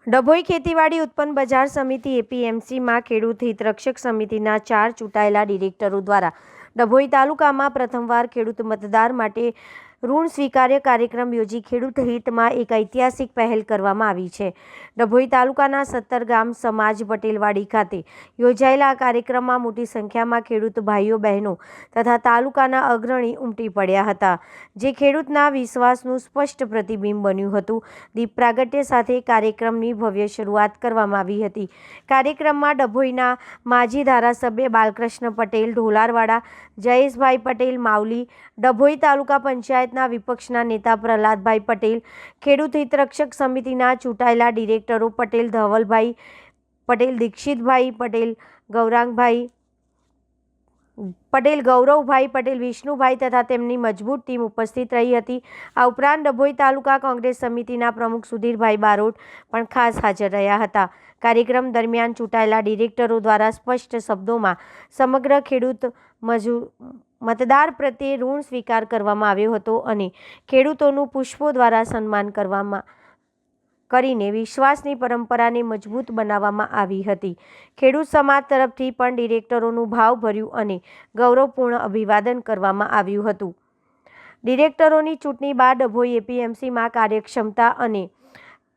ડભોઈ ખેતીવાડી ઉત્પન્ન બજાર સમિતિ એપીએમસીમાં ખેડૂત હિતરક્ષક સમિતિના 4 ચૂંટાયેલા ડિરેક્ટરો દ્વારા ડભોઈ તાલુકામાં પ્રથમવાર ખેડૂત મતદાર માટે ઋણ સ્વીકાર્ય કાર્યક્રમ યોજી ખેડૂત હિતમાં એક ઐતિહાસિક પહેલ કરવામાં આવી છે। ડભોઈ તાલુકાના 17 ગામ સમાજ પટેલવાડી ખાતે યોજાયેલા આ કાર્યક્રમમાં મોટી સંખ્યામાં ખેડૂત ભાઈઓ બહેનો તથા તાલુકાના અગ્રણી ઉમટી પડ્યા હતા, જે ખેડૂતના વિશ્વાસનું સ્પષ્ટ પ્રતિબિંબ બન્યું હતું। દીપ પ્રાગટ્ય સાથે કાર્યક્રમની ભવ્ય શરૂઆત કરવામાં આવી હતી। કાર્યક્રમમાં ડભોઈના માજી ધારાસભ્ય બાલકૃષ્ણ પટેલ ઢોલારવાડા, જયેશભાઈ પટેલ માવલી, ડભોઈ તાલુકા પંચાયતના વિપક્ષના નેતા પ્રહલાદભાઈ પટેલ, ખેડૂત હિતરક્ષક સમિતિના ચૂંટાયેલા ડિરેક્ટરો પટેલ ધવલભાઈ પટેલ, દીક્ષિતભાઈ પટેલ, ગૌરવભાઈ પટેલ, વિષ્ણુભાઈ તથા તેમની મજબૂત ટીમ ઉપસ્થિત રહી હતી। આ ઉપરાંત ડભોઈ તાલુકા કોંગ્રેસ સમિતિના પ્રમુખ સુધીરભાઈ બારોટ પણ ખાસ હાજર રહ્યા હતા। કાર્યક્રમ દરમિયાન ચૂંટાયેલા ડિરેક્ટરો દ્વારા સ્પષ્ટ શબ્દોમાં સમગ્ર ખેડૂત મતદાર પ્રત્યે ઋણ સ્વીકાર કરવામાં આવ્યો હતો અને ખેડૂતોનું પુષ્પો દ્વારા સન્માન કરીને વિશ્વાસની પરંપરાને મજબૂત બનાવવામાં આવી હતી। ખેડૂત સમાજ તરફથી પણ ડિરેક્ટરોનું ભાવભર્યું અને ગૌરવપૂર્ણ અભિવાદન કરવામાં આવ્યું હતું। ડિરેક્ટરોની ચૂંટણી બાદ ડભોઈ એપીએમસીમાં કાર્યક્ષમતા અને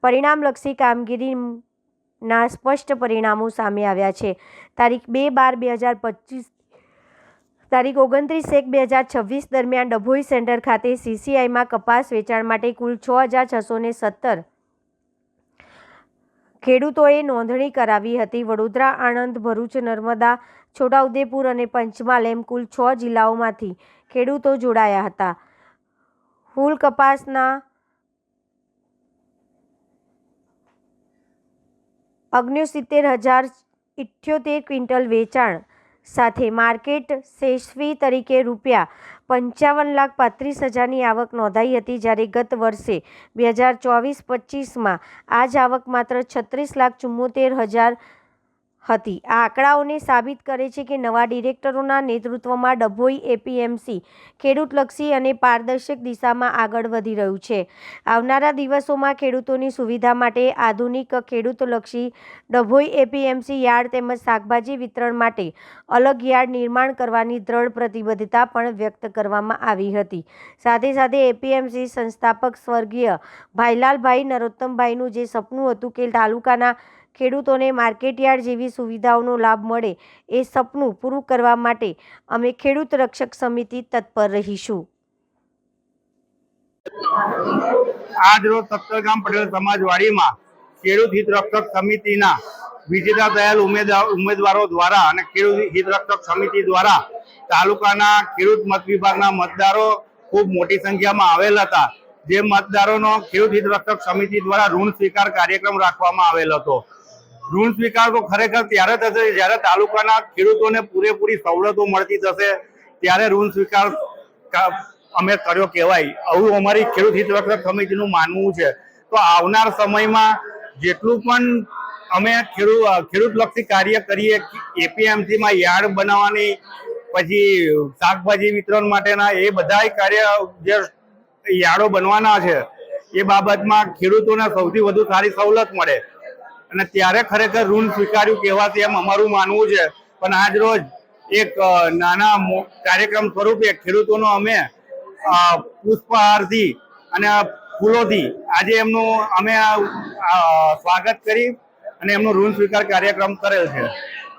પરિણામલક્ષી કામગીરીના સ્પષ્ટ પરિણામો સામે આવ્યા છે। તારીખ 2/12/2025 તારીખ 29/1/2026 દરમિયાન ડભોઈ સેન્ટર ખાતે સીસીઆઈમાં કપાસ વેચાણ માટે કુલ 6,617 ખેડૂતોએ નોંધણી કરાવી હતી। વડોદરા, આણંદ, ભરૂચ, નર્મદા, છોટાઉદેપુર અને પંચમહાલ એમ કુલ 6 જિલ્લાઓમાંથી ખેડૂતો જોડાયા હતા। ફૂલ કપાસના 69,078 ક્વિન્ટલ વેચાણ સાથે માર્કેટ સેસફી તરીકે ₹55,35,000ની આવક નોંધાઈ હતી, જ્યારે ગત વર્ષે 2024-25માં આ જ આવક માત્ર 36,74,000 હતી। આ આંકડાઓને સાબિત કરે છે કે નવા ડિરેક્ટરોના નેતૃત્વમાં ડભોઈ એપીએમસી ખેડૂતલક્ષી અને પારદર્શક દિશામાં આગળ વધી રહ્યું છે। આવનારા દિવસોમાં ખેડૂતોની સુવિધા માટે આધુનિક ખેડૂતલક્ષી ડભોઈ એપીએમસી યાર્ડ તેમજ શાકભાજી વિતરણ માટે અલગ યાર્ડ નિર્માણ કરવાની દ્રઢ પ્રતિબદ્ધતા પણ વ્યક્ત કરવામાં આવી હતી। સાથે સાથે એપીએમસી સંસ્થાપક સ્વર્ગીય ભાઈલાલભાઈ નરોત્તમભાઈનું જે સપનું હતું કે તાલુકાના ખેડૂતોને માર્કેટયાર્ડ જેવી સુવિધાઓનો લાભ મળે, એ સપનું પૂરું કરવા માટે અમે ખેડૂત રક્ષક સમિતિ તત્પર રહીશું। આજ રોજ 17 ગામ પટેલ સમાજવાડીમાં ખેડૂત હિત રક્ષક સમિતિના વિજેતા થયેલ ઉમેદવારો દ્વારા અને ખેડૂત હિત રક્ષક સમિતિ દ્વારા તાલુકાના ખેડૂત મત વિભાગના મતદારો ખૂબ મોટી સંખ્યામાં આવેલ હતા। જે મતદારોનો ખેડૂત હિત રક્ષક સમિતિ દ્વારા ઋણ સ્વીકાર કાર્યક્રમ રાખવામાં આવેલ હતો। ઋણ સ્વીકાર તો ખરેખર ત્યારે થશે જ્યારે તાલુકાના ખેડૂતોને પૂરેપૂરી સવલતો મળતી થશે, ત્યારે ઋણ સ્વીકાર અમે કર્યો કહેવાય, આવું અમારી ખેડૂત હિત રક્ષક સમિતિનું માનવું છે। તો આવનાર સમયમાં જેટલું પણ અમે ખેડૂતલક્ષી કાર્ય કરીએ, એપીએમસીમાં યાર્ડ બનાવવાની, પછી શાકભાજી વિતરણ માટેના એ બધા કાર્ય જે યાર્ડો બનવાના છે, એ બાબતમાં ખેડૂતોને સૌથી વધુ સારી સવલત મળે અને ત્યારે ખરેખર ઋણ સ્વીકાર્યું કહેવાશે એમ અમારું માનવું છે। પણ આજ રોજ એક નાના કાર્યક્રમ સ્વરૂપે ખેડૂતોનો અમે પુષ્પહારથી અને ફૂલોથી આજે એમનું અમે સ્વાગત કરી અને એમનો ઋણ સ્વીકાર કાર્યક્રમ કરેલ છે।